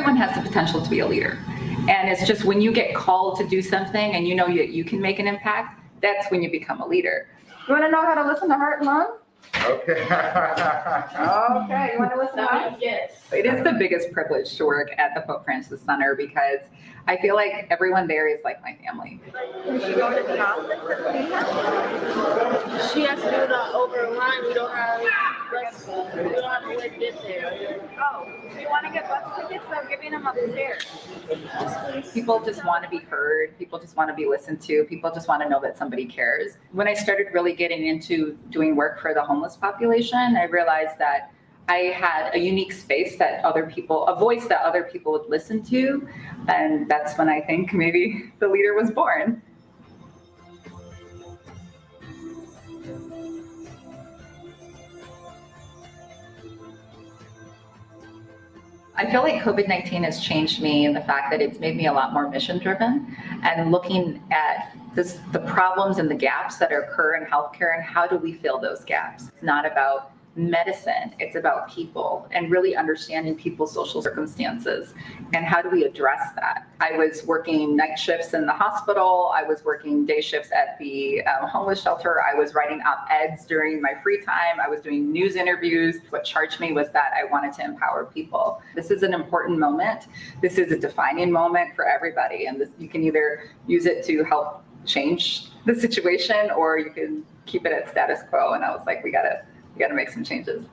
everyone has the potential to be a leader. And it's just when you get called to do something and you know you can make an impact, that's when you become a leader. You want to know how to listen to heart and lungs? Okay. Okay, you want to listen to lungs? Yes. It is the biggest privilege to work at the Pope Francis Center because I feel like everyone there is like my family. Can she go to the office and see him? She has to do the overrun. We don't have a way to get there. Oh, if you want to get bus tickets, they're giving them upstairs. People just want to be heard. People just want to be listened to. People just want to know that somebody cares. When I started really getting into doing work for the homeless population, I realized that I had a unique space that other people, a voice that other people would listen to. And that's when I think maybe the leader was born. I feel like COVID-19 has changed me in the fact that it's made me a lot more mission driven and looking at the problems and the gaps that occur in healthcare and how do we fill those gaps. It's not about medicine, it's about people and really understanding people's social circumstances and how do we address that. I was working night shifts in the hospital, I was working day shifts at the homeless shelter, I was writing op-eds during my free time, I was doing news interviews. What charged me was that I wanted to empower people. This is an important moment, this is a defining moment for everybody, and you can either use it to help change the situation or you can keep it at status quo. And I was like, we gotta make some changes.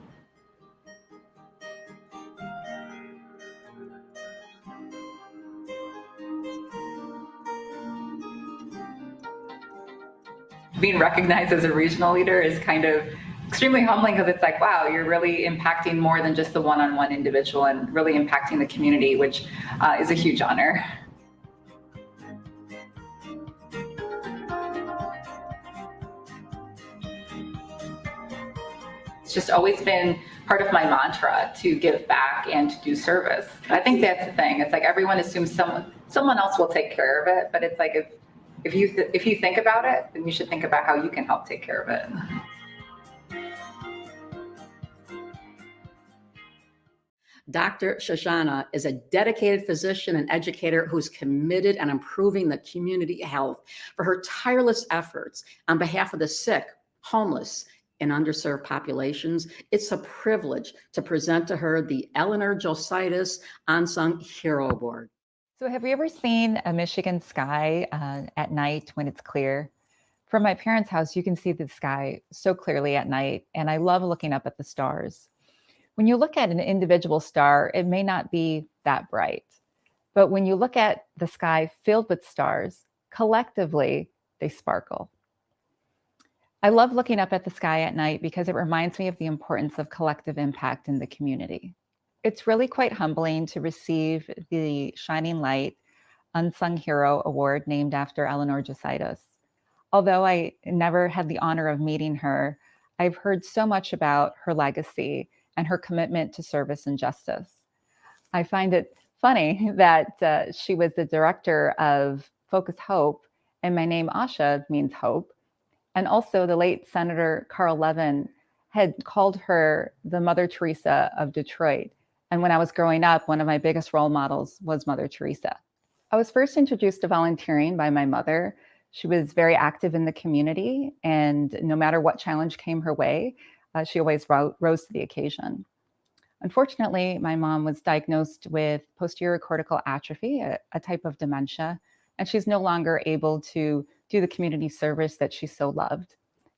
Being recognized as a regional leader is kind of extremely humbling because it's like, wow, you're really impacting more than just the one-on-one individual and really impacting the community, which is a huge honor. It's just always been part of my mantra to give back and to do service. I think that's the thing. It's like everyone assumes someone else will take care of it, but it's like if you think about it, then you should think about how you can help take care of it. Dr. Shajahan is a dedicated physician and educator who's committed on improving the community health. For her tireless efforts on behalf of the sick, homeless, and underserved populations, it's a privilege to present to her the Eleanor Josaitis Unsung Hero Award. So have you ever seen a Michigan sky at night when it's clear? From my parents' house, you can see the sky so clearly at night, and I love looking up at the stars. When you look at an individual star, it may not be that bright, but when you look at the sky filled with stars, collectively, they sparkle. I love looking up at the sky at night because it reminds me of the importance of collective impact in the community. It's really quite humbling to receive the Shining Light Unsung Hero Award named after Eleanor Josaitis. Although I never had the honor of meeting her, I've heard so much about her legacy and her commitment to service and justice. I find it funny that she was the director of Focus Hope, and my name Asha means hope. And also the late Senator Carl Levin had called her the Mother Teresa of Detroit. And when I was growing up, one of my biggest role models was Mother Teresa. I was first introduced to volunteering by my mother. She was very active in the community, and no matter what challenge came her way, she always rose to the occasion. Unfortunately, my mom was diagnosed with posterior cortical atrophy, a type of dementia, and she's no longer able to do the community service that she so loved.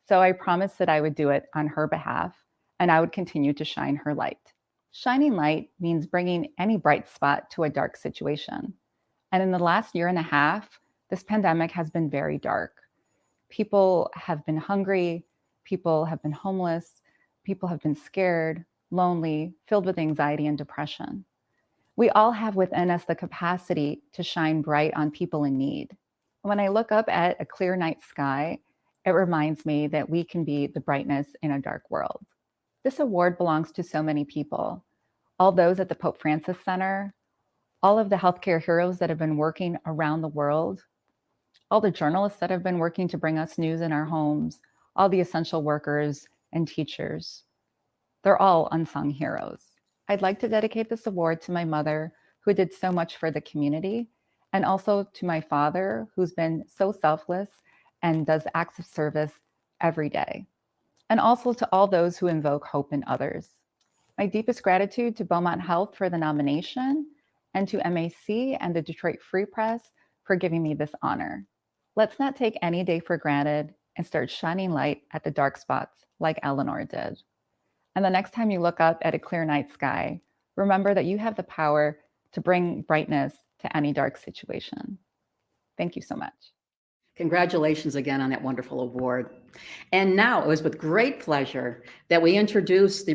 So I promised that I would do it on her behalf, and I would continue to shine her light. Shining light means bringing any bright spot to a dark situation. And in the last year and a half, this pandemic has been very dark. People have been hungry, people have been homeless, people have been scared, lonely, filled with anxiety and depression. We all have within us the capacity to shine bright on people in need. When I look up at a clear night sky, it reminds me that we can be the brightness in a dark world. This award belongs to so many people, all those at the Pope Francis Center, all of the healthcare heroes that have been working around the world, all the journalists that have been working to bring us news in our homes, all the essential workers and teachers. They're all unsung heroes. I'd like to dedicate this award to my mother, who did so much for the community, and also to my father, who's been so selfless and does acts of service every day, and also to all those who invoke hope in others. My deepest gratitude to Beaumont Health for the nomination, and to MAC and the Detroit Free Press for giving me this honor. Let's not take any day for granted and start shining light at the dark spots like Eleanor did. And the next time you look up at a clear night sky, remember that you have the power to bring brightness to any dark situation. Thank you so much. Congratulations again on that wonderful award. And now it was with great pleasure that we introduce the